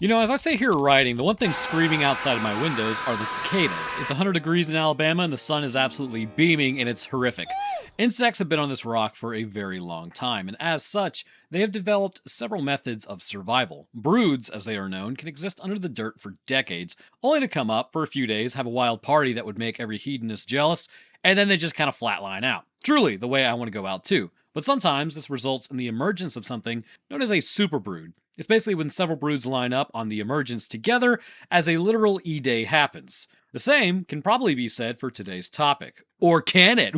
You know, as I sit here writing, the one thing screaming outside of my windows are the cicadas. It's 100 degrees in Alabama and the sun is absolutely beaming and it's horrific. Insects have been on this rock for a very long time, and as such, they have developed several methods of survival. Broods, as they are known, can exist under the dirt for decades, only to come up for a few days, have a wild party that would make every hedonist jealous, and then they just kind of flatline out. Truly, the way I want to go out too. But sometimes this results in the emergence of something known as a superbrood. It's basically when several broods line up on the emergence together as a literal E-Day happens. The same can probably be said for today's topic. Or can it?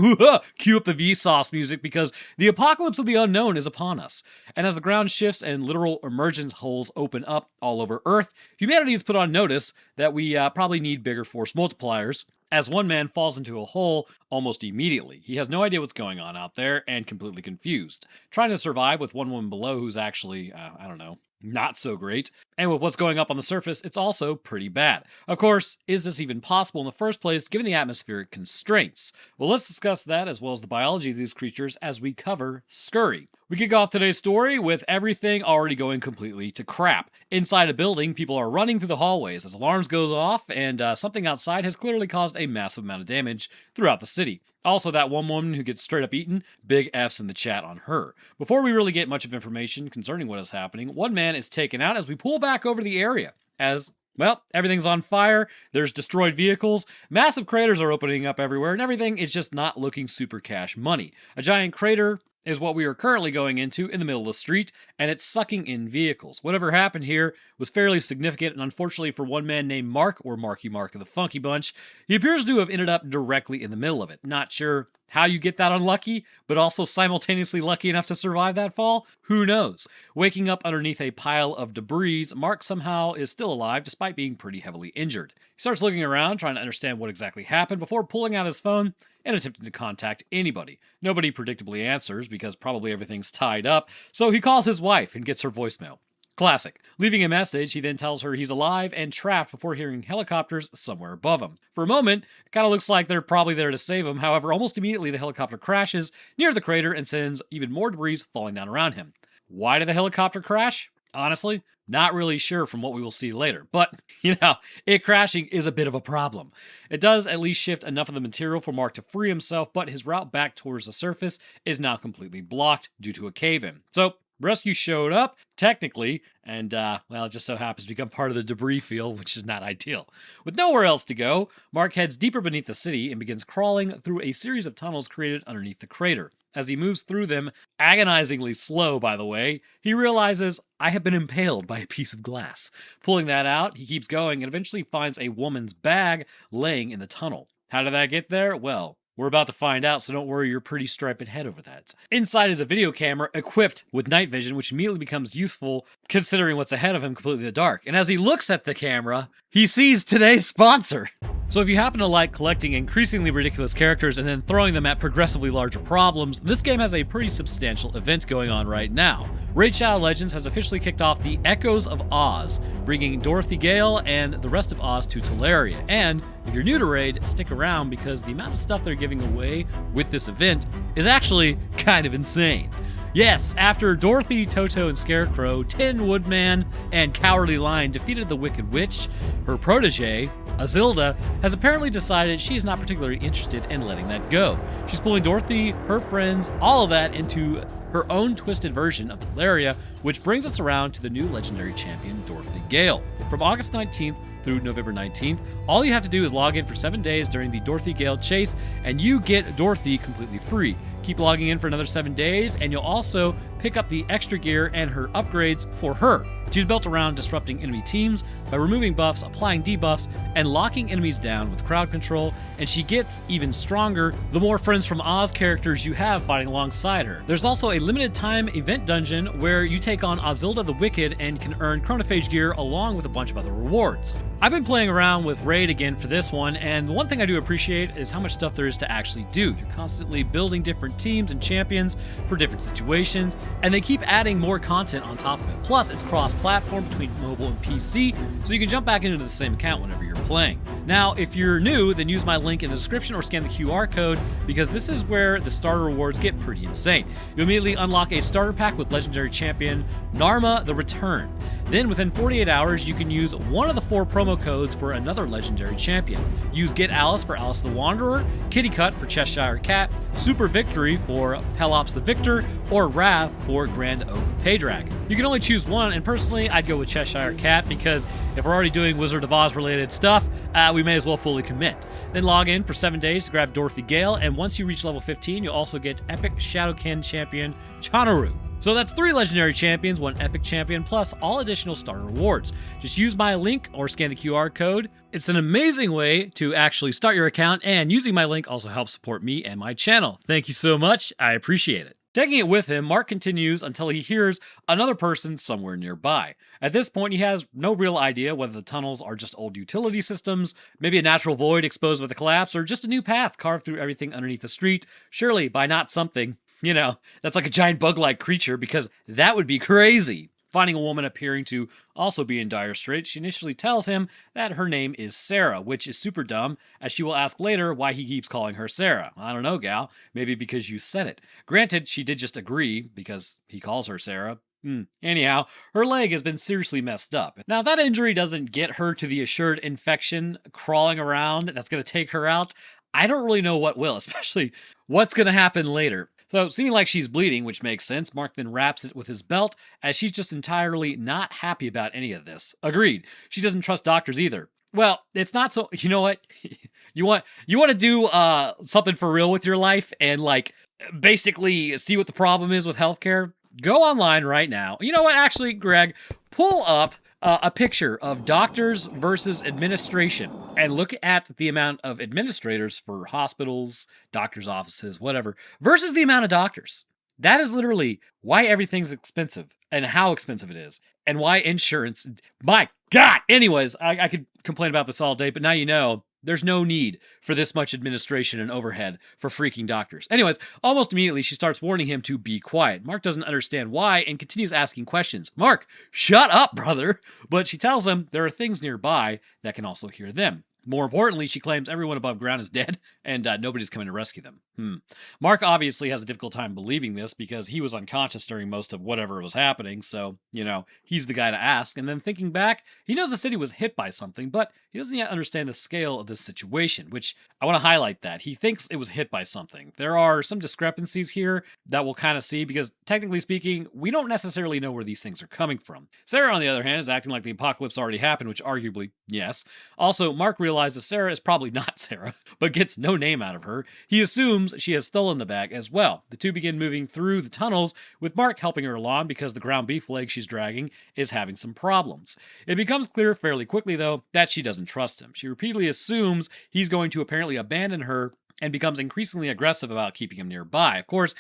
Cue up the Vsauce music because the apocalypse of the unknown is upon us. And as the ground shifts and literal emergence holes open up all over Earth, humanity has put on notice that we probably need bigger force multipliers, as one man falls into a hole almost immediately. He has no idea what's going on out there and completely confused. Trying to survive with one woman below who's actually, not so great. And with what's going up on the surface, it's also pretty bad. Of course, is this even possible in the first place given the atmospheric constraints? Well, let's discuss that as well as the biology of these creatures as we cover Scurry. We kick off today's story with everything already going completely to crap. Inside a building, people are running through the hallways as alarms goes off, and something outside has clearly caused a massive amount of damage throughout the city. Also, that one woman who gets straight up eaten, big F's in the chat on her. Before we really get much of information concerning what is happening, one man is taken out as we pull back over the area. As, well, everything's on fire, there's destroyed vehicles, massive craters are opening up everywhere, and everything is just not looking super cash money. A giant crater is what we are currently going into in the middle of the street, and it's sucking in vehicles. Whatever happened here was fairly significant, and unfortunately for one man named Mark, or Marky Mark of the Funky Bunch, he appears to have ended up directly in the middle of it. Not sure how you get that unlucky, but also simultaneously lucky enough to survive that fall? Who knows? Waking up underneath a pile of debris, Mark somehow is still alive despite being pretty heavily injured. He starts looking around, trying to understand what exactly happened before pulling out his phone and attempting to contact anybody. Nobody predictably answers because probably everything's tied up, so he calls his wife and gets her voicemail. Classic. Leaving a message, he then tells her he's alive and trapped before hearing helicopters somewhere above him. For a moment, it kind of looks like they're probably there to save him. However, almost immediately the helicopter crashes near the crater and sends even more debris falling down around him. Why did the helicopter crash? Honestly, not really sure from what we will see later, but, it crashing is a bit of a problem. It does at least shift enough of the material for Mark to free himself, but his route back towards the surface is now completely blocked due to a cave-in. So, rescue showed up, technically, and, it just so happens to become part of the debris field, which is not ideal. With nowhere else to go, Mark heads deeper beneath the city and begins crawling through a series of tunnels created underneath the crater. As he moves through them, agonizingly slow, by the way, he realizes, I have been impaled by a piece of glass. Pulling that out, he keeps going and eventually finds a woman's bag laying in the tunnel. How did that get there? Well, we're about to find out, so don't worry your pretty striped head over that. Inside is a video camera equipped with night vision, which immediately becomes useful considering what's ahead of him completely in the dark. And as he looks at the camera, he sees today's sponsor. So if you happen to like collecting increasingly ridiculous characters and then throwing them at progressively larger problems, this game has a pretty substantial event going on right now. Raid Shadow Legends has officially kicked off the Echoes of Oz, bringing Dorothy, Gale, and the rest of Oz to Teleria. And if you're new to Raid, stick around because the amount of stuff they're giving away with this event is actually kind of insane. Yes, after Dorothy, Toto, and Scarecrow, Tin Woodman, and Cowardly Lion defeated the Wicked Witch, her protege, Azilda, has apparently decided she is not particularly interested in letting that go. She's pulling Dorothy, her friends, all of that into her own twisted version of Teleria, which brings us around to the new legendary champion, Dorothy Gale. From August 19th through November 19th, all you have to do is log in for 7 days during the Dorothy Gale chase, and you get Dorothy completely free. Keep logging in for another 7 days, and you'll also pick up the extra gear and her upgrades for her. She's built around disrupting enemy teams by removing buffs, applying debuffs, and locking enemies down with crowd control, and she gets even stronger the more Friends from Oz characters you have fighting alongside her. There's also a limited time event dungeon where you take on Azilda the Wicked and can earn chronophage gear along with a bunch of other rewards. I've been playing around with Raid again for this one, and the one thing I do appreciate is how much stuff there is to actually do. You're constantly building different teams and champions for different situations, and they keep adding more content on top of it. Plus, it's cross-platform between mobile and PC, so you can jump back into the same account whenever you're playing. Now, if you're new, then use my link in the description or scan the QR code, because this is where the starter rewards get pretty insane. You immediately unlock a starter pack with legendary champion Narma the Returned. Then, within 48 hours, you can use one of the 4 promo codes for another legendary champion. Use GETALICE for Alice the Wanderer, KITTYCUT for Cheshire Cat, SUPERVICTORY for Pelops the Victor, or Wrath for Grand Oak Paydrag. You can only choose one, and personally, I'd go with Cheshire Cat, because if we're already doing Wizard of Oz related stuff, we may as well fully commit. Then log in for 7 days to grab Dorothy Gale, and once you reach level 15, you'll also get Epic Shadowkin champion Chonoru. So that's 3 legendary champions, 1 epic champion, plus all additional starter rewards. Just use my link or scan the QR code. It's an amazing way to actually start your account, and using my link also helps support me and my channel. Thank you so much, I appreciate it. Taking it with him, Mark continues until he hears another person somewhere nearby. At this point, he has no real idea whether the tunnels are just old utility systems, maybe a natural void exposed by the collapse, or just a new path carved through everything underneath the street, surely by not something, that's like a giant bug-like creature, because that would be crazy. Finding a woman appearing to also be in dire straits, she initially tells him that her name is Sarah, which is super dumb, as she will ask later why he keeps calling her Sarah. I don't know, gal. Maybe because you said it. Granted, she did just agree, because he calls her Sarah. Anyhow, her leg has been seriously messed up. Now, if that injury doesn't get her to the assured infection crawling around that's going to take her out, I don't really know what will, especially what's going to happen later. So, seeming like she's bleeding, which makes sense, Mark then wraps it with his belt, as she's just entirely not happy about any of this. Agreed. She doesn't trust doctors either. Well, it's not so... You know what? You want to do something for real with your life and, basically see what the problem is with healthcare? Go online right now. You know what? Actually, Greg, pull up a picture of doctors versus administration and look at the amount of administrators for hospitals, doctors' offices, whatever, versus the amount of doctors. That is literally why everything's expensive and how expensive it is and why insurance... My God! Anyways, I could complain about this all day, but now you know. There's no need for this much administration and overhead for freaking doctors. Anyways, almost immediately she starts warning him to be quiet. Mark doesn't understand why and continues asking questions. Mark, shut up, brother! But she tells him there are things nearby that can also hear them. More importantly, she claims everyone above ground is dead, and nobody's coming to rescue them. Mark obviously has a difficult time believing this because he was unconscious during most of whatever was happening, so, he's the guy to ask. And then thinking back, he knows the city was hit by something, but he doesn't yet understand the scale of this situation, which I want to highlight that. He thinks it was hit by something. There are some discrepancies here that we'll kind of see because, technically speaking, we don't necessarily know where these things are coming from. Sarah, on the other hand, is acting like the apocalypse already happened, which arguably, yes. Also, Mark realizes Sarah is probably not Sarah, but gets no name out of her. He assumes she has stolen the bag as well. The two begin moving through the tunnels, with Mark helping her along because the ground beef leg she's dragging is having some problems. It becomes clear fairly quickly, though, that she doesn't trust him. She repeatedly assumes he's going to apparently abandon her and becomes increasingly aggressive about keeping him nearby. Of course,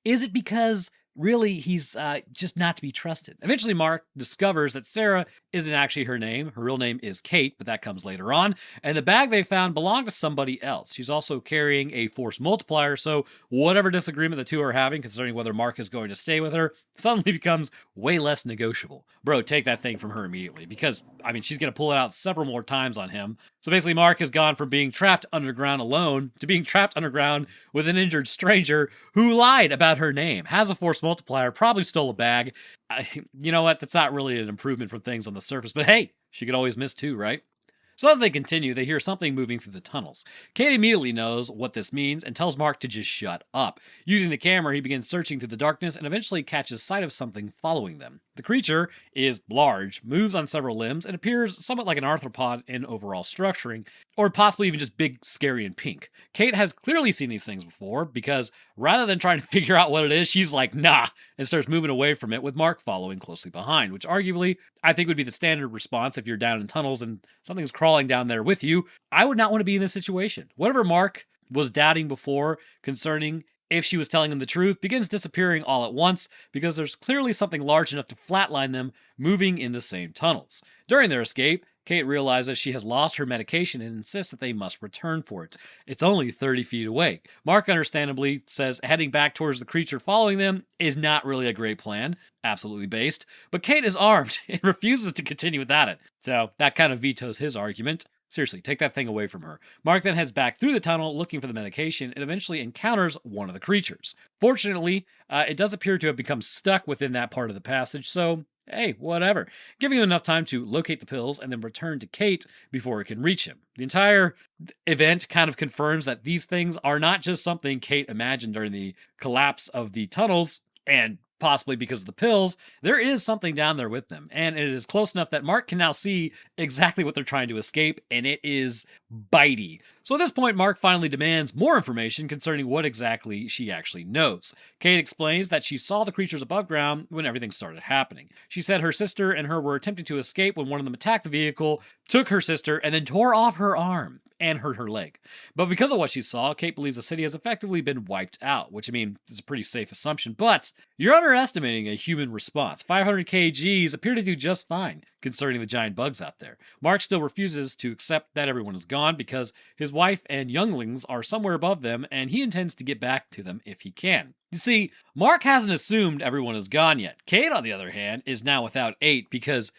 is it because really he's just not to be trusted? Eventually, Mark discovers that Sarah isn't actually her name. Her real name is Kate, but that comes later on. And the bag they found belonged to somebody else. She's also carrying a force multiplier, so whatever disagreement the two are having concerning whether Mark is going to stay with her suddenly becomes way less negotiable. Bro, take that thing from her immediately, because, she's going to pull it out several more times on him. So basically, Mark has gone from being trapped underground alone to being trapped underground with an injured stranger who lied about her name, has a force multiplier, probably stole a bag. You know what? That's not really an improvement from things on the surface, but hey, she could always miss too, right? So as they continue, they hear something moving through the tunnels. Kate immediately knows what this means and tells Mark to just shut up. Using the camera, he begins searching through the darkness and eventually catches sight of something following them. The creature is large, moves on several limbs, and appears somewhat like an arthropod in overall structuring, or possibly even just big, scary, and pink. Kate has clearly seen these things before, because rather than trying to figure out what it is, she's like, nah, and starts moving away from it, with Mark following closely behind, which arguably I think would be the standard response if you're down in tunnels and something's crawling down there with you. I would not want to be in this situation. Whatever Mark was doubting before concerning if she was telling him the truth begins disappearing all at once, because there's clearly something large enough to flatline them moving in the same tunnels. During their escape, Kate realizes she has lost her medication and insists that they must return for it. It's only 30 feet away. Mark understandably says heading back towards the creature following them is not really a great plan. Absolutely based. But Kate is armed and refuses to continue without it. So that kind of vetoes his argument. Seriously, take that thing away from her. Mark then heads back through the tunnel looking for the medication and eventually encounters one of the creatures. Fortunately, it does appear to have become stuck within that part of the passage, so hey, whatever. Giving him enough time to locate the pills and then return to Kate before it can reach him. The entire event kind of confirms that these things are not just something Kate imagined during the collapse of the tunnels, and possibly because of the pills, there is something down there with them. And it is close enough that Mark can now see exactly what they're trying to escape, and it is bitey. So at this point, Mark finally demands more information concerning what exactly she actually knows. Kate explains that she saw the creatures above ground when everything started happening. She said her sister and her were attempting to escape when one of them attacked the vehicle, took her sister, and then tore off her arm and hurt her leg. But because of what she saw, Kate believes the city has effectively been wiped out, which, I mean, is a pretty safe assumption, but you're underestimating a human response. 500 kgs appear to do just fine, concerning the giant bugs out there. Mark still refuses to accept that everyone is gone because his wife and younglings are somewhere above them, and he intends to get back to them if he can. You see, Mark hasn't assumed everyone is gone yet. Kate, on the other hand, is now without 8 because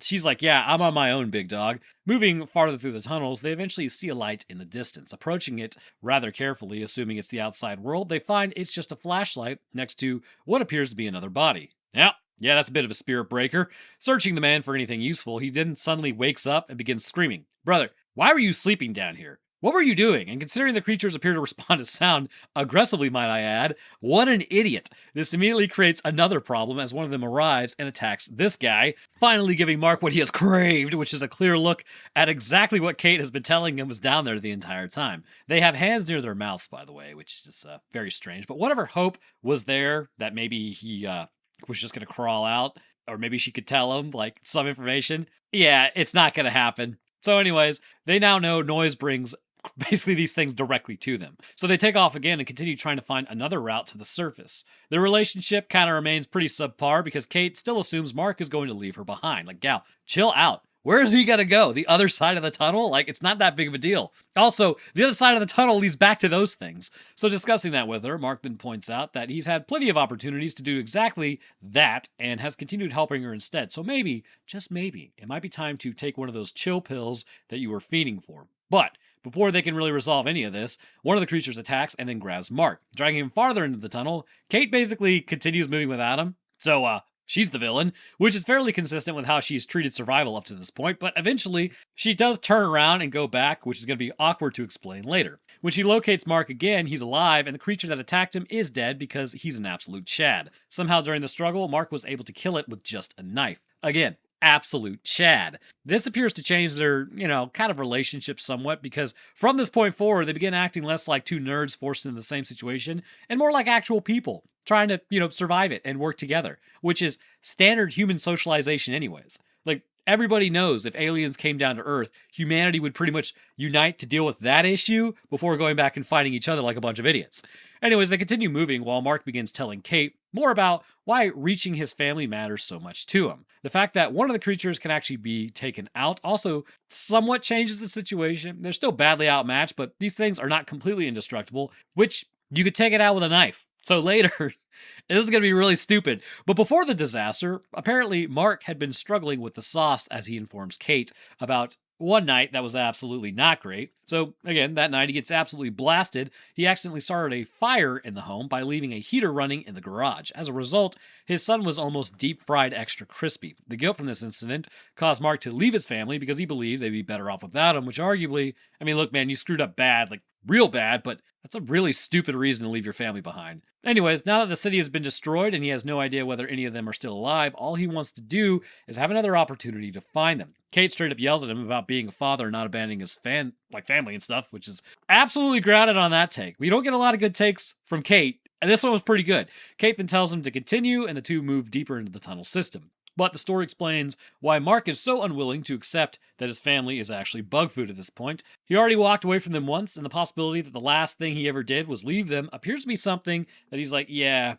she's like, yeah, I'm on my own, big dog. Moving farther through the tunnels, they eventually see a light in the distance. Approaching it rather carefully, assuming it's the outside world, they find it's just a flashlight next to what appears to be another body. Yeah, that's a bit of a spirit breaker. Searching the man for anything useful, he then suddenly wakes up and begins screaming, "Brother, why were you sleeping down here? What were you doing?" And considering the creatures appear to respond to sound, aggressively might I add, what an idiot. This immediately creates another problem as one of them arrives and attacks this guy, finally giving Mark what he has craved, which is a clear look at exactly what Kate has been telling him was down there the entire time. They have hands near their mouths, by the way, which is just very strange. But whatever hope was there that maybe he was just going to crawl out, or maybe she could tell him, like, some information, yeah, it's not going to happen. So anyways, they now know noise brings basically these things directly to them. So they take off again and continue trying to find another route to the surface. Their relationship kind of remains pretty subpar because Kate still assumes Mark is going to leave her behind. Like, gal, chill out. Where is he going to go? The other side of the tunnel? Like, it's not that big of a deal. Also, the other side of the tunnel leads back to those things. So discussing that with her, Mark then points out that he's had plenty of opportunities to do exactly that and has continued helping her instead. So maybe, just maybe, it might be time to take one of those chill pills that you were feeding for. But before they can really resolve any of this, one of the creatures attacks and then grabs Mark, dragging him farther into the tunnel. Kate basically continues moving without him. So, she's the villain, which is fairly consistent with how she's treated survival up to this point, but eventually she does turn around and go back, which is going to be awkward to explain later. When she locates Mark again, he's alive, and the creature that attacked him is dead because he's an absolute Chad. Somehow during the struggle, Mark was able to kill it with just a knife. Again, absolute Chad. This appears to change their, kind of relationship somewhat because from this point forward, they begin acting less like two nerds forced into the same situation and more like actual people trying to, survive it and work together, which is standard human socialization anyways. Like, everybody knows if aliens came down to Earth, humanity would pretty much unite to deal with that issue before going back and fighting each other like a bunch of idiots. Anyways, they continue moving while Mark begins telling Kate more about why reaching his family matters so much to him. The fact that one of the creatures can actually be taken out also somewhat changes the situation. They're still badly outmatched, but these things are not completely indestructible, which you could take it out with a knife. So later, this is going to be really stupid. But before the disaster, apparently Mark had been struggling with the sauce as he informs Kate about one night that was absolutely not great. So again, that night he gets absolutely blasted. He accidentally started a fire in the home by leaving a heater running in the garage. As a result, his son was almost deep fried extra crispy. The guilt from this incident caused Mark to leave his family because he believed they'd be better off without him, which arguably, I mean, look, man, you screwed up bad, like real bad, but that's a really stupid reason to leave your family behind. Anyways, now that the city has been destroyed and he has no idea whether any of them are still alive, all he wants to do is have another opportunity to find them. Kate straight up yells at him about being a father and not abandoning his family and stuff, which is absolutely grounded on that take. We don't get a lot of good takes from Kate, and this one was pretty good. Kate then tells him to continue, and the two move deeper into the tunnel system. But the story explains why Mark is so unwilling to accept that his family is actually bug food at this point. He already walked away from them once, and the possibility that the last thing he ever did was leave them appears to be something that he's like, yeah,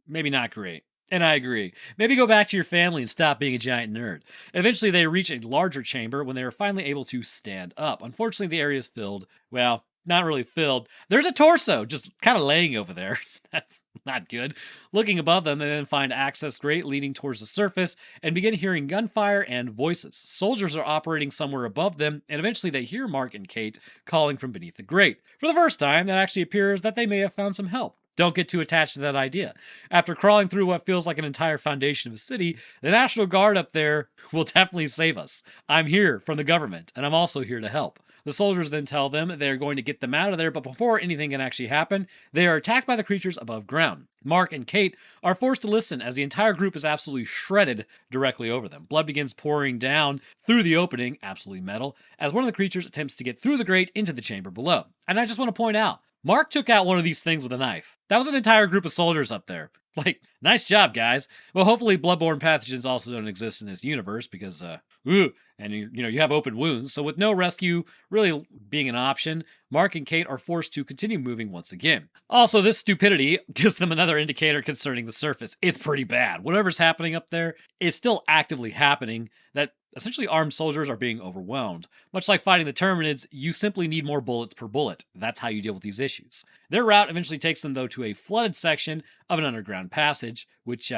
maybe not great. And I agree. Maybe go back to your family and stop being a giant nerd. Eventually, they reach a larger chamber when they are finally able to stand up. Unfortunately, the area is filled. Well, not really filled. There's a torso just kind of laying over there. That's not good. Looking above them, they then find access grate leading towards the surface and begin hearing gunfire and voices. Soldiers are operating somewhere above them, and eventually they hear Mark and Kate calling from beneath the grate. For the first time, it actually appears that they may have found some help. Don't get too attached to that idea. After crawling through what feels like an entire foundation of a city, the National Guard up there will definitely save us. I'm here from the government, and I'm also here to help. The soldiers then tell them they are going to get them out of there, but before anything can actually happen, they are attacked by the creatures above ground. Mark and Kate are forced to listen as the entire group is absolutely shredded directly over them. Blood begins pouring down through the opening, absolutely metal, as one of the creatures attempts to get through the grate into the chamber below. And I just want to point out, Mark took out one of these things with a knife. That was an entire group of soldiers up there. Like, nice job, guys. Well, hopefully bloodborne pathogens also don't exist in this universe because, and you have open wounds. So with no rescue really being an option, Mark and Kate are forced to continue moving once again. Also, this stupidity gives them another indicator concerning the surface. It's pretty bad. Whatever's happening up there is still actively happening. That essentially armed soldiers are being overwhelmed. Much like fighting the Terminids, you simply need more bullets per bullet. That's how you deal with these issues. Their route eventually takes them, though, to a flooded section of an underground passage, which,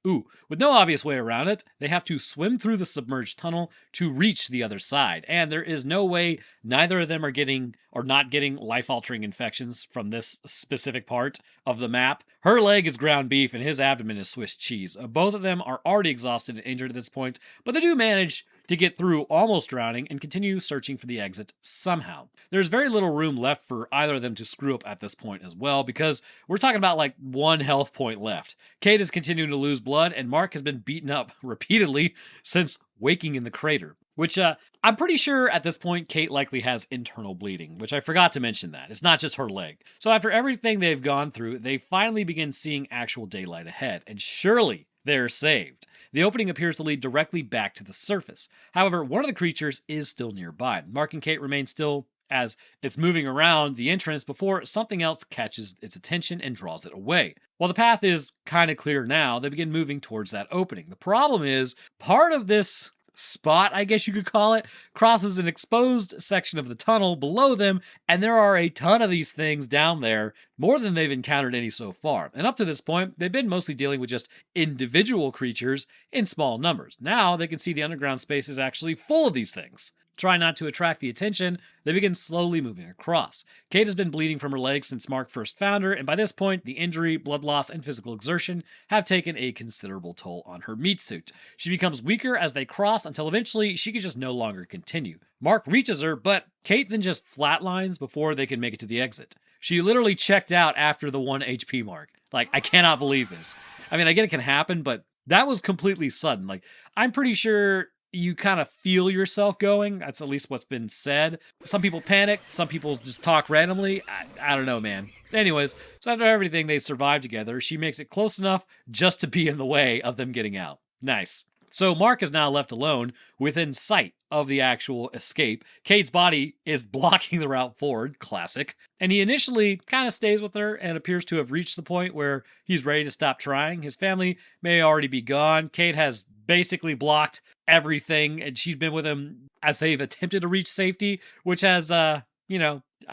with no obvious way around it, they have to swim through the submerged tunnel to reach the other side. And there is no way neither of them are getting or not getting life-altering infections from this specific part of the map. Her leg is ground beef and his abdomen is Swiss cheese. Both of them are already exhausted and injured at this point, but they do manage to get through almost drowning and continue searching for the exit somehow. There's very little room left for either of them to screw up at this point as well, because we're talking about like 1 health point left. Kate is continuing to lose blood, and Mark has been beaten up repeatedly since waking in the crater. Which, I'm pretty sure at this point, Kate likely has internal bleeding, which I forgot to mention that. It's not just her leg. So after everything they've gone through, they finally begin seeing actual daylight ahead, and surely they're saved. The opening appears to lead directly back to the surface. However, one of the creatures is still nearby. Mark and Kate remain still as it's moving around the entrance before something else catches its attention and draws it away. While the path is kind of clear now, they begin moving towards that opening. The problem is, part of this spot, I guess you could call it, crosses an exposed section of the tunnel below them, and there are a ton of these things down there, more than they've encountered any so far. And up to this point, they've been mostly dealing with just individual creatures in small numbers. Now they can see the underground space is actually full of these things. Try not to attract the attention, they begin slowly moving across. Kate has been bleeding from her legs since Mark first found her, and by this point, the injury, blood loss, and physical exertion have taken a considerable toll on her meat suit. She becomes weaker as they cross until eventually she can just no longer continue. Mark reaches her, but Kate then just flatlines before they can make it to the exit. She literally checked out after the 1 HP mark. Like, I cannot believe this. I mean, I get it can happen, but that was completely sudden. Like, I'm pretty sure you kind of feel yourself going. That's at least what's been said. Some people panic. Some people just talk randomly. I don't know, man. Anyways, so after everything they survive together, she makes it close enough just to be in the way of them getting out. Nice. So Mark is now left alone within sight of the actual escape. Kate's body is blocking the route forward, classic. And he initially kind of stays with her and appears to have reached the point where he's ready to stop trying. His family may already be gone. Kate has basically blocked everything, and she's been with him as they've attempted to reach safety, which has, I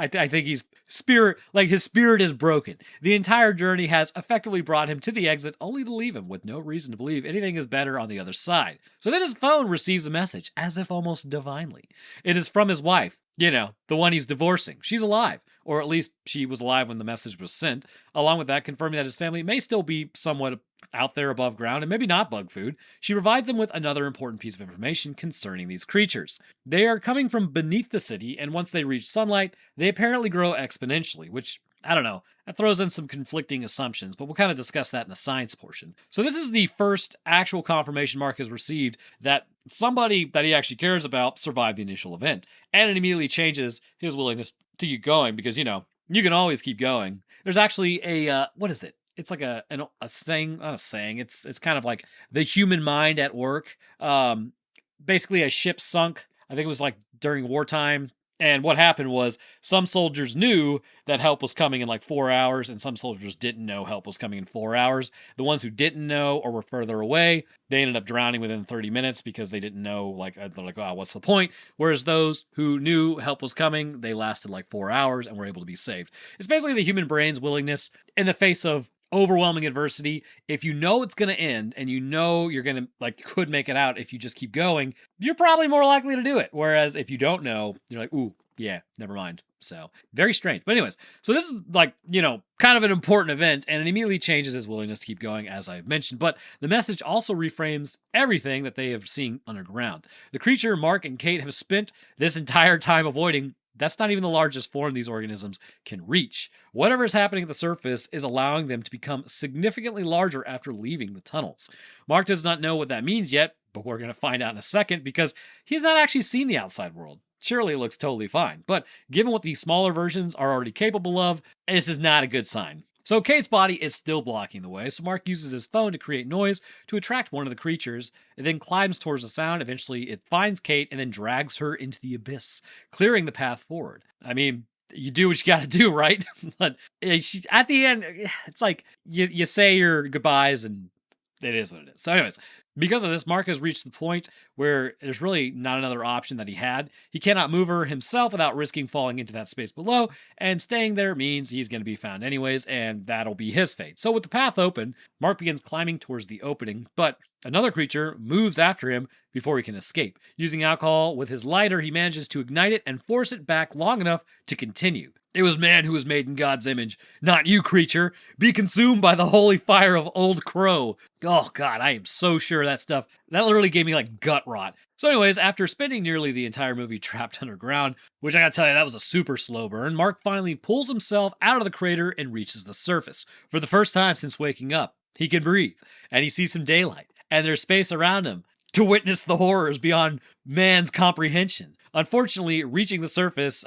think his spirit is broken. The entire journey has effectively brought him to the exit, only to leave him with no reason to believe anything is better on the other side. So then his phone receives a message, as if almost divinely. It is from his wife, the one he's divorcing. She's alive, or at least she was alive when the message was sent, along with that confirming that his family may still be somewhat out there above ground and maybe not bug food. She provides him with another important piece of information concerning these creatures. They are coming from beneath the city, and once they reach sunlight, they apparently grow exponentially, which, I don't know, that throws in some conflicting assumptions, but we'll kind of discuss that in the science portion. So this is the first actual confirmation Mark has received that somebody that he actually cares about survived the initial event, and it immediately changes his willingness to keep going, because, you can always keep going. There's actually a, what is it? It's like a saying, not a saying, it's kind of like the human mind at work. Basically a ship sunk, I think it was like during wartime, And what happened was some soldiers knew that help was coming in like 4 hours, and some soldiers didn't know help was coming in 4 hours. The ones who didn't know or were further away, they ended up drowning within 30 minutes because they didn't know, like, they're like, oh, what's the point? Whereas those who knew help was coming, they lasted like 4 hours and were able to be saved. It's basically the human brain's willingness in the face of overwhelming adversity. If you know it's going to end and you know you're going to, like, could make it out if you just keep going, you're probably more likely to do it. Whereas if you don't know, you're like, ooh, yeah, never mind. So very strange. But anyways, so this is like, kind of an important event, and it immediately changes his willingness to keep going, as I've mentioned. But the message also reframes everything that they have seen underground. The creature Mark and Kate have spent this entire time avoiding, that's not even the largest form these organisms can reach. Whatever is happening at the surface is allowing them to become significantly larger after leaving the tunnels. Mark does not know what that means yet, but we're going to find out in a second because he's not actually seen the outside world. Surely it looks totally fine, but given what these smaller versions are already capable of, this is not a good sign. So Kate's body is still blocking the way, so Mark uses his phone to create noise to attract one of the creatures. It then climbs towards the sound. Eventually, it finds Kate and then drags her into the abyss, clearing the path forward. I mean, you do what you gotta do, right? But at the end, it's like you say your goodbyes and it is what it is. So anyways, because of this, Mark has reached the point where there's really not another option that he had. He cannot move her himself without risking falling into that space below, and staying there means he's going to be found anyways, and that'll be his fate. So with the path open, Mark begins climbing towards the opening, but another creature moves after him before he can escape. Using alcohol with his lighter, he manages to ignite it and force it back long enough to continue. It was man who was made in God's image, not you, creature. Be consumed by the holy fire of Old Crow. Oh, God, I am so sure that literally gave me, like, gut rot. So anyways, after spending nearly the entire movie trapped underground, which I gotta tell you, that was a super slow burn, Mark finally pulls himself out of the crater and reaches the surface. For the first time since waking up, he can breathe, and he sees some daylight, and there's space around him to witness the horrors beyond man's comprehension. Unfortunately, reaching the surface,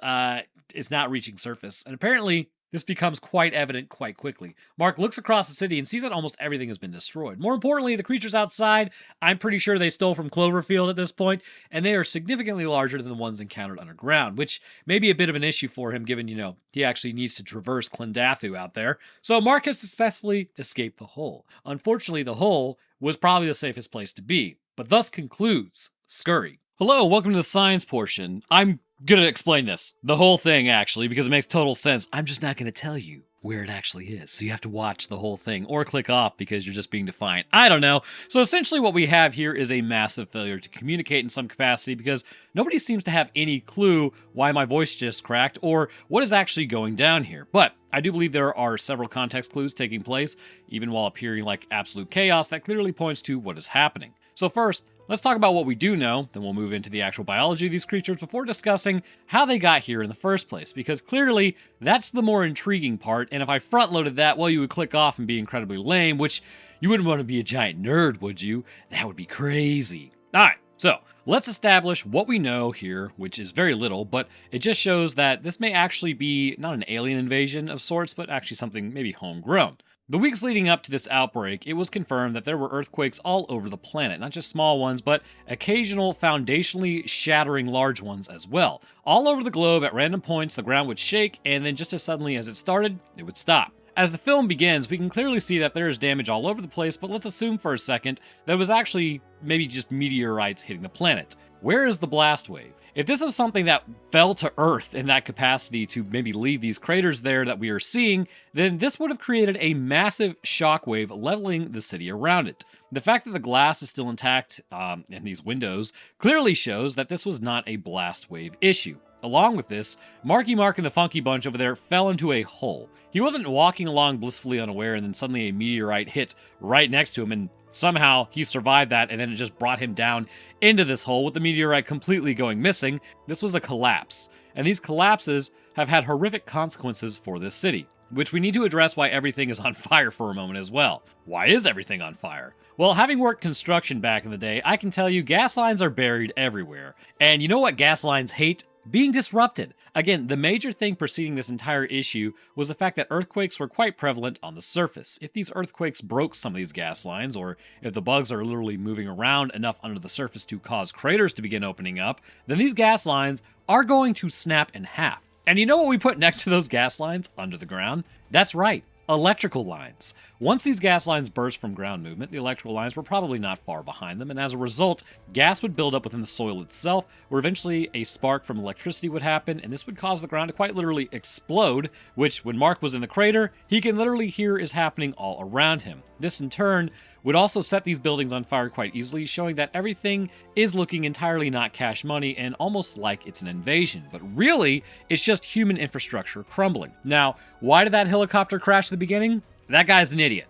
is not reaching surface, and apparently this becomes quite evident quite quickly. Mark looks across the city and sees that almost everything has been destroyed. More importantly, the creatures outside, I'm pretty sure they stole from Cloverfield at this point, and they are significantly larger than the ones encountered underground, which may be a bit of an issue for him given, he actually needs to traverse Clendathu out there. So Mark has successfully escaped the hole. Unfortunately, the hole was probably the safest place to be, but thus concludes Scurry. Hello, welcome to the science portion. I'm gonna explain this, the whole thing actually, because it makes total sense. I'm just not gonna tell you where it actually is, so you have to watch the whole thing or click off because you're just being defiant. I don't know. So essentially what we have here is a massive failure to communicate in some capacity because nobody seems to have any clue why my voice just cracked or what is actually going down here. But I do believe there are several context clues taking place, even while appearing like absolute chaos, that clearly points to what is happening. So first, let's talk about what we do know, then we'll move into the actual biology of these creatures before discussing how they got here in the first place, because clearly that's the more intriguing part, and if I front-loaded that, well, you would click off and be incredibly lame, which you wouldn't want to be a giant nerd, would you? That would be crazy. Alright, so let's establish what we know here, which is very little, but it just shows that this may actually be not an alien invasion of sorts, but actually something maybe homegrown. The weeks leading up to this outbreak, it was confirmed that there were earthquakes all over the planet, not just small ones, but occasional foundationally shattering large ones as well. All over the globe, at random points, the ground would shake, and then just as suddenly as it started, it would stop. As the film begins, we can clearly see that there is damage all over the place, but let's assume for a second that it was actually maybe just meteorites hitting the planet. Where is the blast wave? If this is something that fell to Earth in that capacity to maybe leave these craters there that we are seeing, then this would have created a massive shockwave leveling the city around it. The fact that the glass is still intact in these windows clearly shows that this was not a blast wave issue. Along with this, Marky Mark and the Funky Bunch over there fell into a hole. He wasn't walking along blissfully unaware and then suddenly a meteorite hit right next to him and somehow he survived that and then it just brought him down into this hole with the meteorite completely going missing. This was a collapse. And these collapses have had horrific consequences for this city. which we need to address why everything is on fire for a moment as well. Why is everything on fire? Well, having worked construction back in the day, I can tell you gas lines are buried everywhere. And you know what gas lines hate? Being disrupted. Again, the major thing preceding this entire issue was the fact that earthquakes were quite prevalent on the surface. If these earthquakes broke some of these gas lines, or if the bugs are literally moving around enough under the surface to cause craters to begin opening up, then these gas lines are going to snap in half. And you know what we put next to those gas lines under the ground? That's right. Electrical lines. Once these gas lines burst from ground movement, the electrical lines were probably not far behind them, and as a result, gas would build up within the soil itself, where eventually a spark from electricity would happen, and this would cause the ground to quite literally explode, which, when Mark was in the crater, he can literally hear is happening all around him. This, in turn, would also set these buildings on fire quite easily, showing that everything is looking entirely not cash money and almost like it's an invasion. But really, it's just human infrastructure crumbling. Now, why did that helicopter crash at the beginning? That guy's an idiot.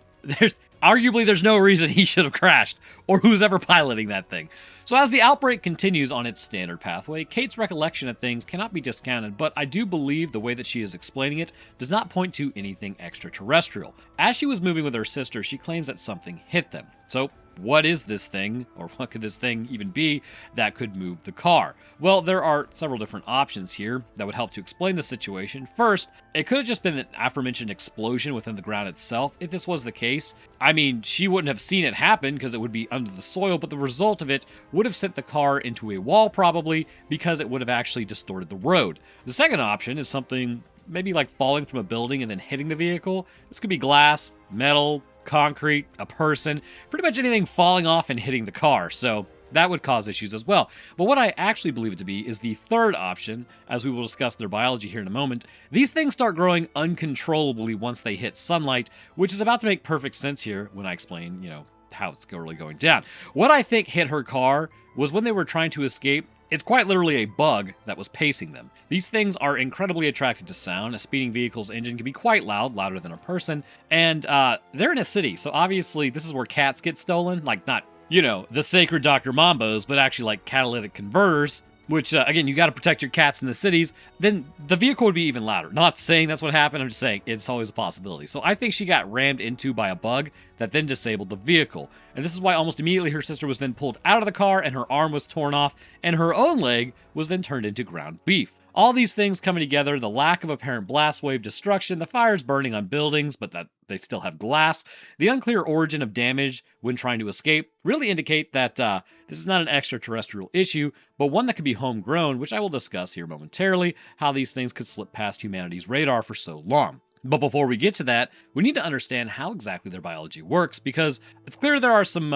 Arguably, there's no reason he should have crashed, or who's ever piloting that thing. So as the outbreak continues on its standard pathway, Kate's recollection of things cannot be discounted, but I do believe the way that she is explaining it does not point to anything extraterrestrial. As she was moving with her sister, she claims that something hit them. So what is this thing, or what could this thing even be that could move the car? Well, there are several different options here that would help to explain the situation. First, it could have just been an aforementioned explosion within the ground itself. If this was the case, I mean, she wouldn't have seen it happen because it would be under the soil, but the result of it would have sent the car into a wall probably because it would have actually distorted the road. The second option is something maybe like falling from a building and then hitting the vehicle. This could be glass, metal, concrete, a person, pretty much anything falling off and hitting the car, so that would cause issues as well. But what I actually believe it to be is the third option, as we will discuss their biology here in a moment. These things start growing uncontrollably once they hit sunlight, which is about to make perfect sense here when I explain, how it's really going down. What I think hit her car was when they were trying to escape. It's quite literally a bug that was pacing them. These things are incredibly attracted to sound. A speeding vehicle's engine can be quite loud, louder than a person, and they're in a city, so obviously this is where cats get stolen, like not, the sacred Dr. Mambos, but actually like catalytic converters, which, again, you got to protect your cats in the cities, then the vehicle would be even louder. Not saying that's what happened, I'm just saying it's always a possibility. So I think she got rammed into by a bug that then disabled the vehicle. And this is why almost immediately her sister was then pulled out of the car and her arm was torn off, and her own leg was then turned into ground beef. All these things coming together, the lack of apparent blast wave destruction, the fires burning on buildings, but that they still have glass, the unclear origin of damage when trying to escape, really indicate that this is not an extraterrestrial issue, but one that could be homegrown, which I will discuss here momentarily, how these things could slip past humanity's radar for so long. But before we get to that, we need to understand how exactly their biology works, because it's clear there are some,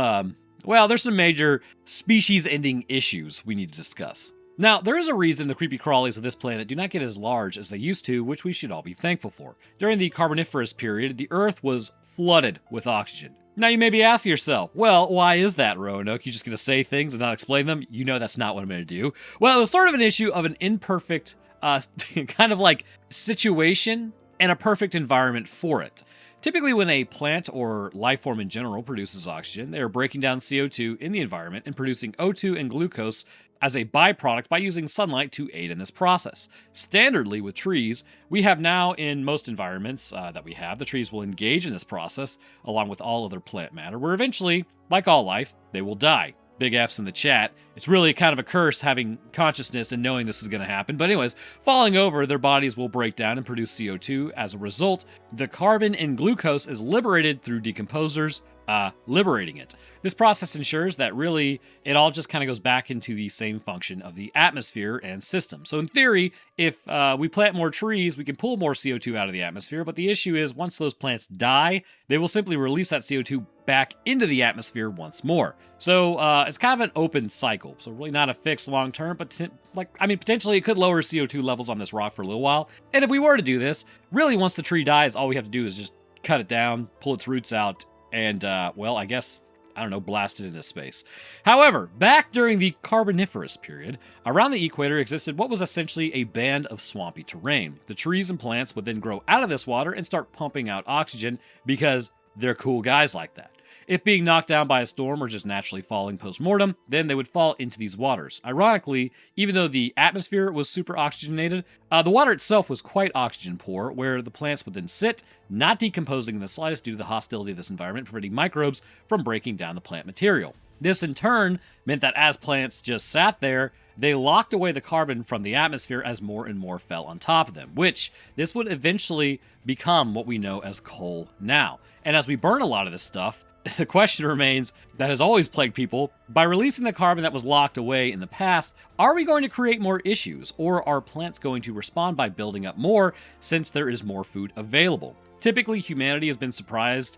there's some major species-ending issues we need to discuss. Now, there is a reason the creepy crawlies of this planet do not get as large as they used to, which we should all be thankful for. During the Carboniferous period, the Earth was flooded with oxygen. Now, you may be asking yourself, well, why is that, Roanoke? You just going to say things and not explain them? You know that's not what I'm going to do. Well, it was sort of an issue of an imperfect, kind of like situation and a perfect environment for it. Typically, when a plant or life form in general produces oxygen, they are breaking down CO2 in the environment and producing O2 and glucose as a byproduct by using sunlight to aid in this process. Standardly, with trees, we have now in most environments that we have, the trees will engage in this process along with all other plant matter, where eventually, like all life, they will die. Big F's in the chat. It's really kind of a curse having consciousness and knowing this is going to happen. But anyways, falling over, their bodies will break down and produce CO2. As a result, the carbon in glucose is liberated through decomposers, liberating it. This process ensures that really it all just kind of goes back into the same function of the atmosphere and system. So in theory, if we plant more trees, we can pull more CO2 out of the atmosphere. But the issue is once those plants die, they will simply release that CO2 back into the atmosphere once more. So it's kind of an open cycle. So really not a fix long term, but potentially it could lower CO2 levels on this rock for a little while. And if we were to do this, really once the tree dies, all we have to do is just cut it down, pull its roots out, and blast it into space. However, back during the Carboniferous period, around the equator existed what was essentially a band of swampy terrain. The trees and plants would then grow out of this water and start pumping out oxygen because they're cool guys like that. If being knocked down by a storm or just naturally falling post-mortem, then they would fall into these waters. Ironically, even though the atmosphere was super oxygenated, the water itself was quite oxygen poor, where the plants would then sit, not decomposing in the slightest due to the hostility of this environment, preventing microbes from breaking down the plant material. This in turn meant that as plants just sat there, they locked away the carbon from the atmosphere as more and more fell on top of them, which this would eventually become what we know as coal now. And as we burn a lot of this stuff, the question remains that has always plagued people: by releasing the carbon that was locked away in the past, are we going to create more issues, or are plants going to respond by building up more since there is more food available? Typically, humanity has been surprised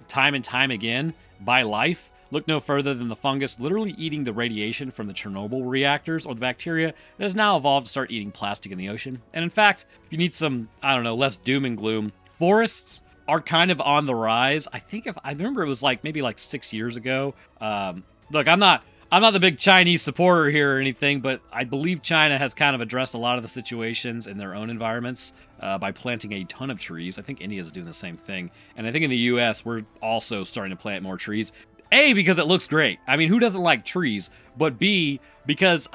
time and time again by life. Look no further than the fungus literally eating the radiation from the Chernobyl reactors, or the bacteria that has now evolved to start eating plastic in the ocean. And in fact, if you need some, less doom and gloom, forests are kind of on the rise. I remember it was maybe 6 years ago. Look, I'm not the big Chinese supporter here or anything, but I believe China has kind of addressed a lot of the situations in their own environments by planting a ton of trees. I think India is doing the same thing. And I think in the US, we're also starting to plant more trees. A, because it looks great. I mean, who doesn't like trees? But B, because,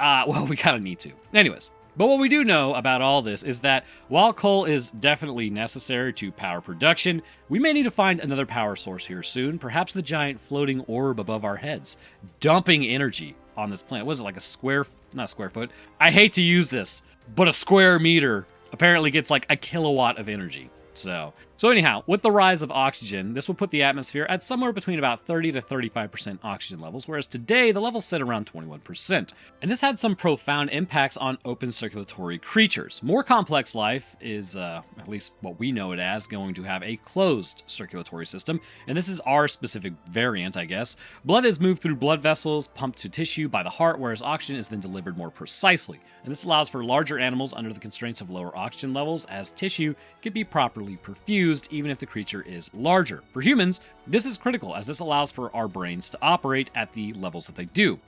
we kind of need to. Anyways, but what we do know about all this is that while coal is definitely necessary to power production, we may need to find another power source here soon, perhaps the giant floating orb above our heads, dumping energy on this planet. Was it not a square foot? I hate to use this, but a square meter apparently gets a kilowatt of energy. So anyhow, with the rise of oxygen, this will put the atmosphere at somewhere between about 30 to 35% oxygen levels, whereas today the levels sit around 21%. And this had some profound impacts on open circulatory creatures. More complex life is, at least what we know it as, going to have a closed circulatory system, and this is our specific variant, I guess. Blood is moved through blood vessels, pumped to tissue by the heart, whereas oxygen is then delivered more precisely. And this allows for larger animals under the constraints of lower oxygen levels, as tissue can be properly perfused even if the creature is larger. For humans, this is critical, as this allows for our brains to operate at the levels that they do.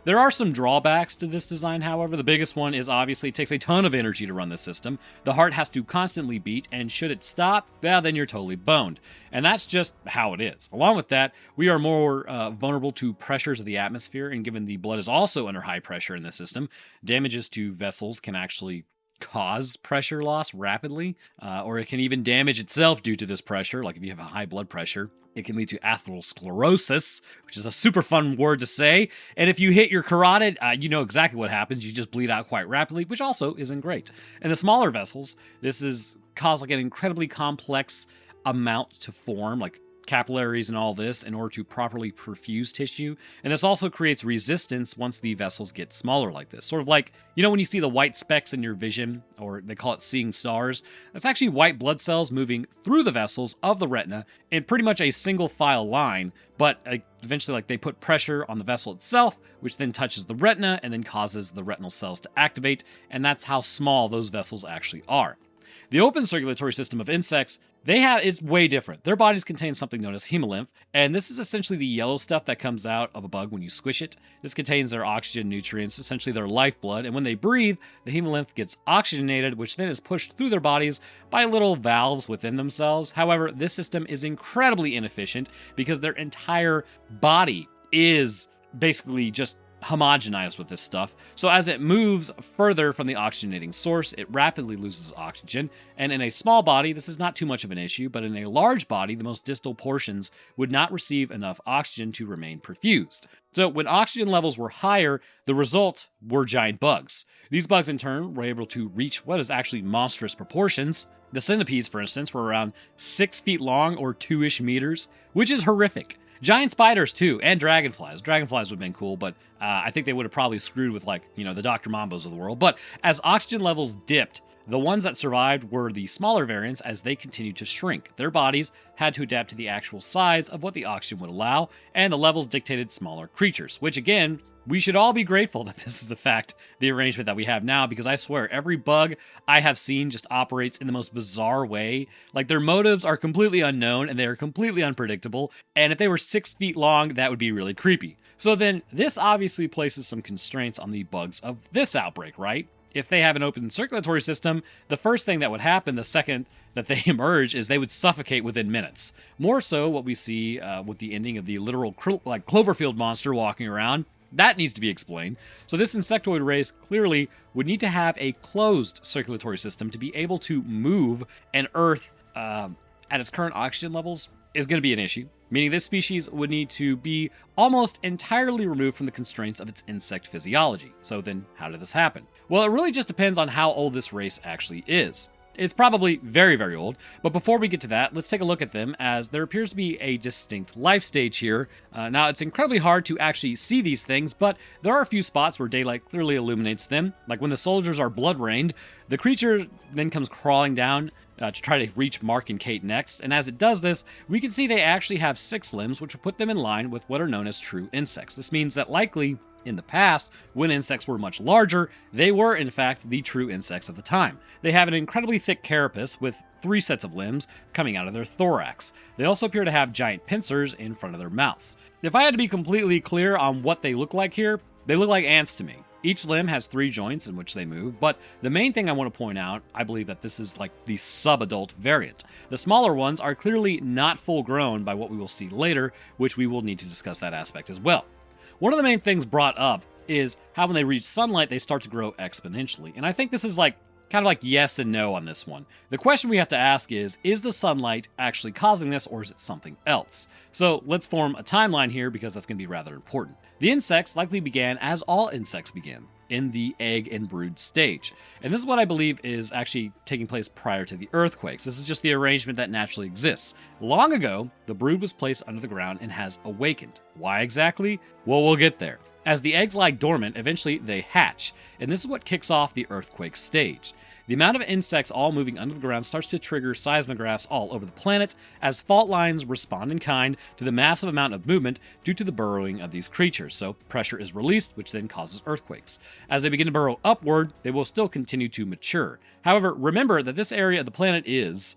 There are some drawbacks to this design, however. The biggest one is obviously it takes a ton of energy to run this system. The heart has to constantly beat, and should it stop, then you're totally boned. And that's just how it is. Along with that, we are more vulnerable to pressures of the atmosphere, and given the blood is also under high pressure in the system, damages to vessels can actually cause pressure loss rapidly, or it can even damage itself due to this pressure. Like if you have a high blood pressure, it can lead to atherosclerosis, which is a super fun word to say. And if you hit your carotid, you know exactly what happens. You just bleed out quite rapidly, which also isn't great. In the smaller vessels, this is caused an incredibly complex amount to form, like capillaries and all this, in order to properly perfuse tissue. And this also creates resistance once the vessels get smaller like this. Sort of like, when you see the white specks in your vision, or they call it seeing stars, that's actually white blood cells moving through the vessels of the retina in pretty much a single file line, but eventually they put pressure on the vessel itself, which then touches the retina and then causes the retinal cells to activate, and that's how small those vessels actually are. The open circulatory system of insects, it's way different. Their bodies contain something known as hemolymph, and this is essentially the yellow stuff that comes out of a bug when you squish it. This contains their oxygen nutrients, essentially their lifeblood, and when they breathe, the hemolymph gets oxygenated, which then is pushed through their bodies by little valves within themselves. However, this system is incredibly inefficient because their entire body is basically just homogenized with this stuff. So as it moves further from the oxygenating source, it rapidly loses oxygen. And in a small body, this is not too much of an issue, but in a large body, the most distal portions would not receive enough oxygen to remain perfused. So when oxygen levels were higher, the result were giant bugs. These bugs in turn were able to reach what is actually monstrous proportions. The centipedes, for instance, were around 6 feet long, or 2-ish meters, which is horrific. Giant spiders, too, and dragonflies. Dragonflies would have been cool, but I think they would have probably screwed with, the Dr. Mambos of the world. But as oxygen levels dipped, the ones that survived were the smaller variants as they continued to shrink. Their bodies had to adapt to the actual size of what the oxygen would allow, and the levels dictated smaller creatures, which, again, we should all be grateful that this is the arrangement that we have now, because I swear every bug I have seen just operates in the most bizarre way. Their motives are completely unknown and they are completely unpredictable. And if they were 6 feet long, that would be really creepy. So then this obviously places some constraints on the bugs of this outbreak, right? If they have an open circulatory system, the first thing that would happen the second that they emerge is they would suffocate within minutes. More so what we see with the ending of the literal Cloverfield monster walking around. That needs to be explained. So this insectoid race clearly would need to have a closed circulatory system to be able to move, and Earth at its current oxygen levels is going to be an issue, meaning this species would need to be almost entirely removed from the constraints of its insect physiology. So then how did this happen? Well, it really just depends on how old this race actually is. It's probably very, very old, but before we get to that, let's take a look at them, as there appears to be a distinct life stage here. Now, it's incredibly hard to actually see these things, but there are a few spots where daylight clearly illuminates them, like when the soldiers are blood-rained, the creature then comes crawling down to try to reach Mark and Kate next, and as it does this, we can see they actually have 6 limbs, which will put them in line with what are known as true insects. This means that likely, in the past, when insects were much larger, they were in fact the true insects of the time. They have an incredibly thick carapace with 3 sets of limbs coming out of their thorax. They also appear to have giant pincers in front of their mouths. If I had to be completely clear on what they look like here, they look like ants to me. Each limb has 3 joints in which they move, but the main thing I want to point out, I believe that this is like the subadult variant. The smaller ones are clearly not full grown by what we will see later, which we will need to discuss that aspect as well. One of the main things brought up is how when they reach sunlight, they start to grow exponentially. And I think this is kind of like yes and no on this one. The question we have to ask is the sunlight actually causing this, or is it something else? So let's form a timeline here, because that's going to be rather important. The insects likely began as all insects begin, in the egg and brood stage. And this is what I believe is actually taking place prior to the earthquakes. This is just the arrangement that naturally exists. Long ago, the brood was placed under the ground and has awakened. Why exactly? Well, we'll get there. As the eggs lie dormant, eventually they hatch, and this is what kicks off the earthquake stage. The amount of insects all moving under the ground starts to trigger seismographs all over the planet, as fault lines respond in kind to the massive amount of movement due to the burrowing of these creatures. So pressure is released, which then causes earthquakes. As they begin to burrow upward, they will still continue to mature. However, remember that this area of the planet is,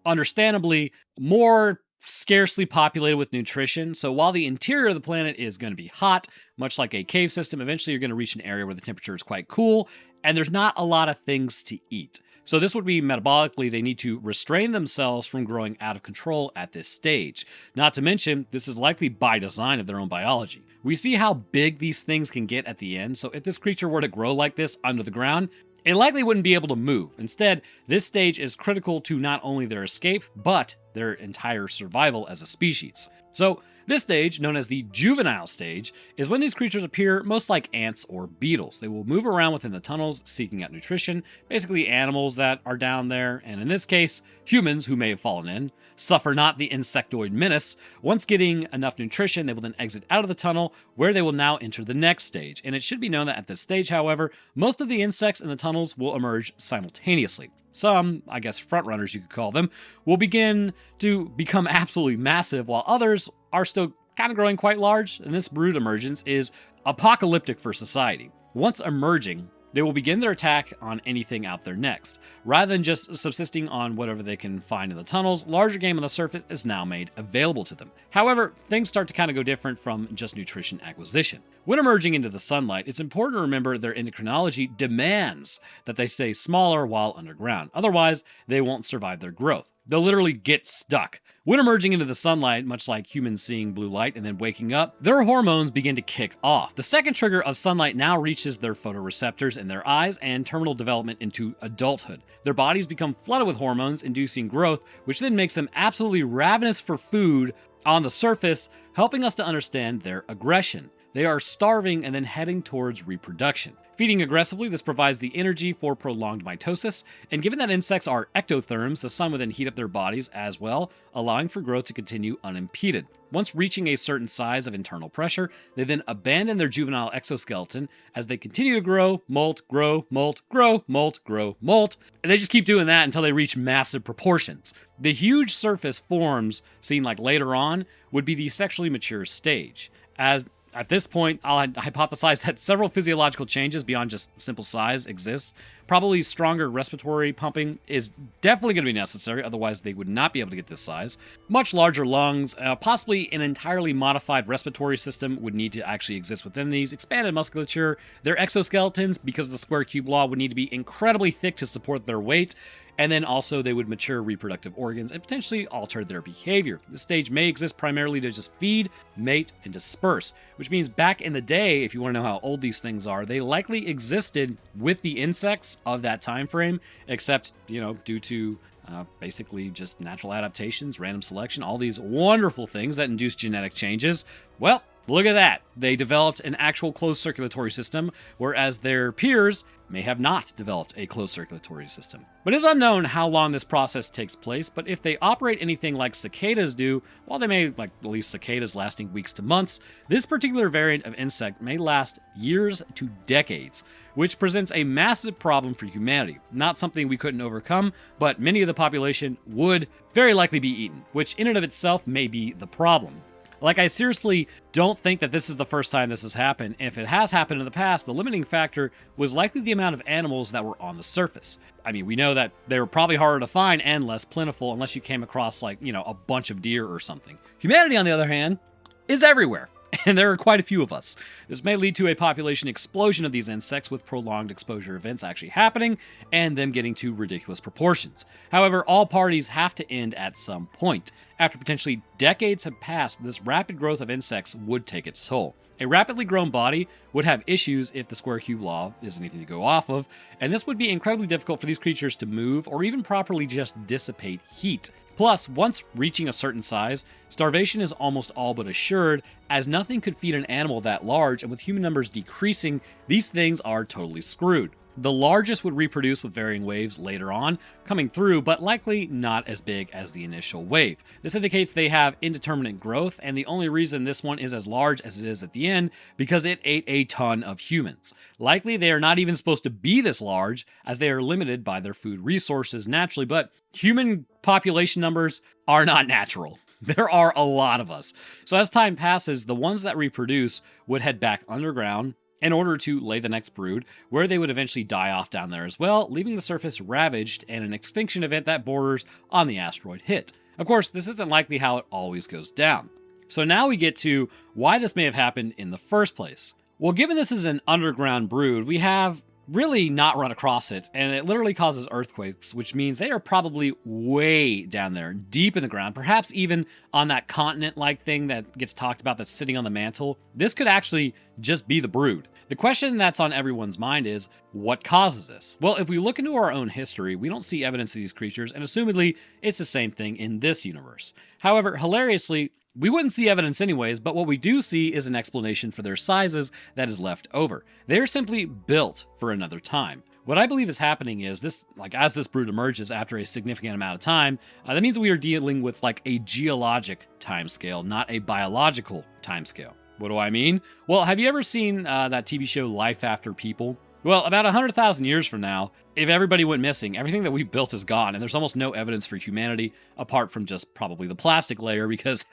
understandably more scarcely populated with nutrition. So while the interior of the planet is going to be hot, much like a cave system, eventually you're going to reach an area where the temperature is quite cool, and there's not a lot of things to eat. So this would be metabolically, they need to restrain themselves from growing out of control at this stage. Not to mention, this is likely by design of their own biology. We see how big these things can get at the end, so if this creature were to grow like this under the ground, it likely wouldn't be able to move. Instead, this stage is critical to not only their escape, but their entire survival as a species. So this stage, known as the juvenile stage, is when these creatures appear most like ants or beetles. They will move around within the tunnels seeking out nutrition, basically animals that are down there, and in this case, humans who may have fallen in, suffer not the insectoid menace. Once getting enough nutrition, they will then exit out of the tunnel, where they will now enter the next stage. And it should be known that at this stage, however, most of the insects in the tunnels will emerge simultaneously. Some, I guess frontrunners you could call them, will begin to become absolutely massive, while others are still kind of growing quite large, and this brood emergence is apocalyptic for society. Once emerging, they will begin their attack on anything out there next. Rather than just subsisting on whatever they can find in the tunnels, larger game on the surface is now made available to them. However, things start to kind of go different from just nutrition acquisition. When emerging into the sunlight, it's important to remember their endocrinology demands that they stay smaller while underground. Otherwise, they won't survive their growth. They'll literally get stuck. When emerging into the sunlight, much like humans seeing blue light and then waking up, their hormones begin to kick off. The second trigger of sunlight now reaches their photoreceptors in their eyes and terminal development into adulthood. Their bodies become flooded with hormones, inducing growth, which then makes them absolutely ravenous for food on the surface, helping us to understand their aggression. They are starving and then heading towards reproduction. Feeding aggressively, this provides the energy for prolonged mitosis, and given that insects are ectotherms, the sun would then heat up their bodies as well, allowing for growth to continue unimpeded. Once reaching a certain size of internal pressure, they then abandon their juvenile exoskeleton as they continue to grow, molt, grow, molt, grow, molt, grow, molt, and they just keep doing that until they reach massive proportions. The huge surface forms, seen like later on, would be the sexually mature stage. As At this point, I'll hypothesize that several physiological changes beyond just simple size exist. Probably stronger respiratory pumping is definitely going to be necessary, otherwise they would not be able to get this size. Much larger lungs, possibly an entirely modified respiratory system would need to actually exist within these. Expanded musculature, their exoskeletons, because of the square cube law, would need to be incredibly thick to support their weight. And then also they would mature reproductive organs and potentially alter their behavior. This stage may exist primarily to just feed, mate, and disperse, which means back in the day, if you want to know how old these things are, they likely existed with the insects of that time frame, except, due to basically just natural adaptations, random selection, all these wonderful things that induce genetic changes. Well, look at that. They developed an actual closed circulatory system, whereas their peers may have not developed a closed circulatory system. But it's unknown how long this process takes place, but if they operate anything like cicadas do, while they may, like at least cicadas lasting weeks to months, this particular variant of insect may last years to decades, which presents a massive problem for humanity. Not something we couldn't overcome, but many of the population would very likely be eaten, which in and of itself may be the problem. Like, I seriously don't think that this is the first time this has happened. If it has happened in the past, the limiting factor was likely the amount of animals that were on the surface. I mean, we know that they were probably harder to find and less plentiful unless you came across, like, a bunch of deer or something. Humanity, on the other hand, is everywhere. And there are quite a few of us. This may lead to a population explosion of these insects with prolonged exposure events actually happening and them getting to ridiculous proportions. However, all parties have to end at some point. After potentially decades have passed, this rapid growth of insects would take its toll. A rapidly grown body would have issues if the square cube law is anything to go off of, and this would be incredibly difficult for these creatures to move or even properly just dissipate heat. Plus, once reaching a certain size, starvation is almost all but assured, as nothing could feed an animal that large, and with human numbers decreasing, these things are totally screwed. The largest would reproduce with varying waves later on, coming through, but likely not as big as the initial wave. This indicates they have indeterminate growth, and the only reason this one is as large as it is at the end, because it ate a ton of humans. Likely they are not even supposed to be this large, as they are limited by their food resources naturally, but human population numbers are not natural. There are a lot of us. So as time passes, the ones that reproduce would head back underground in order to lay the next brood, where they would eventually die off down there as well, leaving the surface ravaged and an extinction event that borders on the asteroid hit. Of course, this isn't likely how it always goes down. So now we get to why this may have happened in the first place. Well, given this is an underground brood, we have really not run across it, and it literally causes earthquakes, which means they are probably way down there, deep in the ground, perhaps even on that continent-like thing that gets talked about that's sitting on the mantle. This could actually just be the brood. The question that's on everyone's mind is, what causes this? Well, if we look into our own history, we don't see evidence of these creatures, and assumedly, it's the same thing in this universe. However, hilariously, we wouldn't see evidence anyways, but what we do see is an explanation for their sizes that is left over. They are simply built for another time. What I believe is happening is this, as this brood emerges after a significant amount of time, that means we are dealing with a geologic timescale, not a biological timescale. What do I mean? Well, have you ever seen that TV show Life After People? Well, about 100,000 years from now, if everybody went missing, everything that we built is gone, and there's almost no evidence for humanity apart from just probably the plastic layer because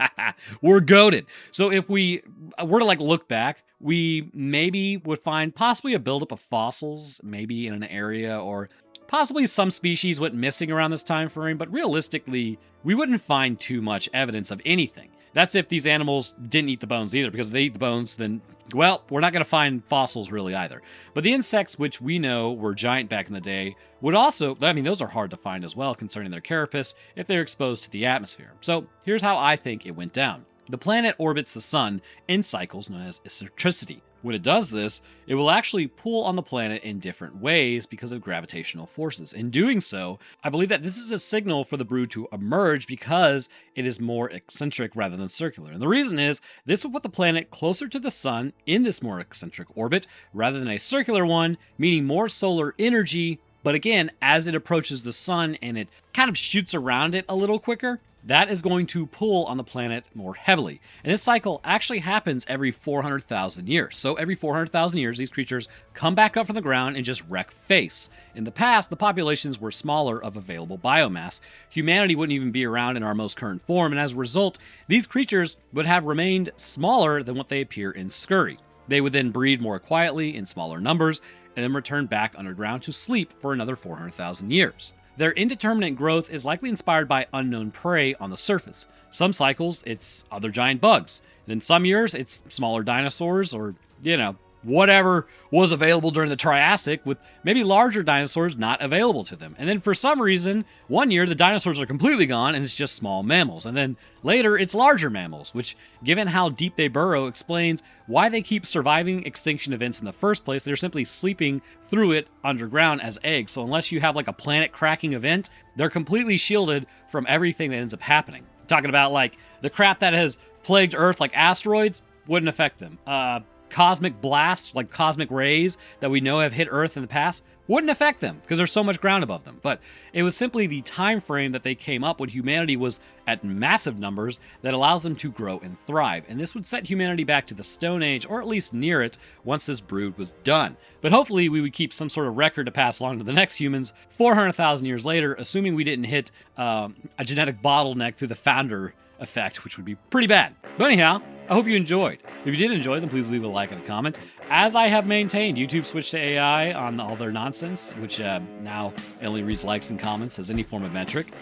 we're goated. So if we were to look back, we maybe would find possibly a buildup of fossils, maybe in an area, or possibly some species went missing around this time frame, but realistically, we wouldn't find too much evidence of anything. That's if these animals didn't eat the bones either, because if they eat the bones, then, well, we're not going to find fossils really either. But the insects, which we know were giant back in the day, would also, those are hard to find as well concerning their carapace if they're exposed to the atmosphere. So here's how I think it went down. The planet orbits the sun in cycles known as eccentricity. When it does this, it will actually pull on the planet in different ways because of gravitational forces. In doing so, I believe that this is a signal for the brood to emerge because it is more eccentric rather than circular. And the reason is, this will put the planet closer to the sun in this more eccentric orbit rather than a circular one, meaning more solar energy. But again, as it approaches the sun and it kind of shoots around it a little quicker, that is going to pull on the planet more heavily. And this cycle actually happens every 400,000 years. So every 400,000 years, these creatures come back up from the ground and just wreck face. In the past, the populations were smaller of available biomass. Humanity wouldn't even be around in our most current form, and as a result, these creatures would have remained smaller than what they appear in Scurry. They would then breed more quietly in smaller numbers, and then return back underground to sleep for another 400,000 years. Their indeterminate growth is likely inspired by unknown prey on the surface. Some cycles, it's other giant bugs. Then some years, it's smaller dinosaurs or, whatever was available during the Triassic, with maybe larger dinosaurs not available to them. And then for some reason, one year the dinosaurs are completely gone and it's just small mammals. And then later it's larger mammals, which, given how deep they burrow, explains why they keep surviving extinction events in the first place. They're simply sleeping through it underground as eggs. So unless you have like a planet cracking event, they're completely shielded from everything that ends up happening. Talking about like the crap that has plagued Earth, like asteroids, wouldn't affect them. Cosmic blasts, like cosmic rays that we know have hit Earth in the past, wouldn't affect them because there's so much ground above them. But it was simply the time frame that they came up when humanity was at massive numbers that allows them to grow and thrive. And this would set humanity back to the Stone Age, or at least near it, once this brood was done. But hopefully we would keep some sort of record to pass along to the next humans 400,000 years later, assuming we didn't hit a genetic bottleneck through the founder effect, which would be pretty bad. But anyhow, I hope you enjoyed. If you did enjoy, then please leave a like and a comment. As I have maintained, YouTube switched to AI on all their nonsense, which now only reads likes and comments as any form of metric.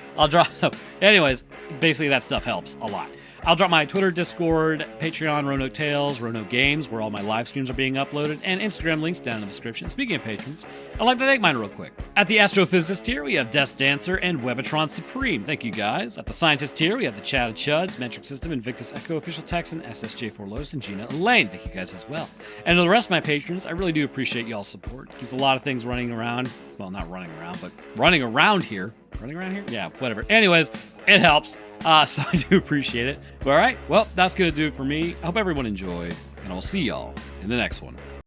So anyways, basically that stuff helps a lot. I'll drop my Twitter, Discord, Patreon, Roanoke Tales, Roanoke Games, where all my live streams are being uploaded, and Instagram links down in the description. Speaking of patrons, I'd like to thank mine real quick. At the Astrophysicist tier, we have Death Dancer and Webitron Supreme. Thank you, guys. At the Scientist tier, we have the Chad of Chuds, Metric System, Invictus Echo, Official Texan, SSJ4 Lotus, and Gina Elaine. Thank you guys as well. And to the rest of my patrons, I really do appreciate y'all's support. It keeps a lot of things running around. Well, not running around, but running around here. Running around here? Yeah, whatever. Anyways, it helps. So I do appreciate it. All right, well, that's going to do it for me. I hope everyone enjoyed, and I'll see y'all in the next one.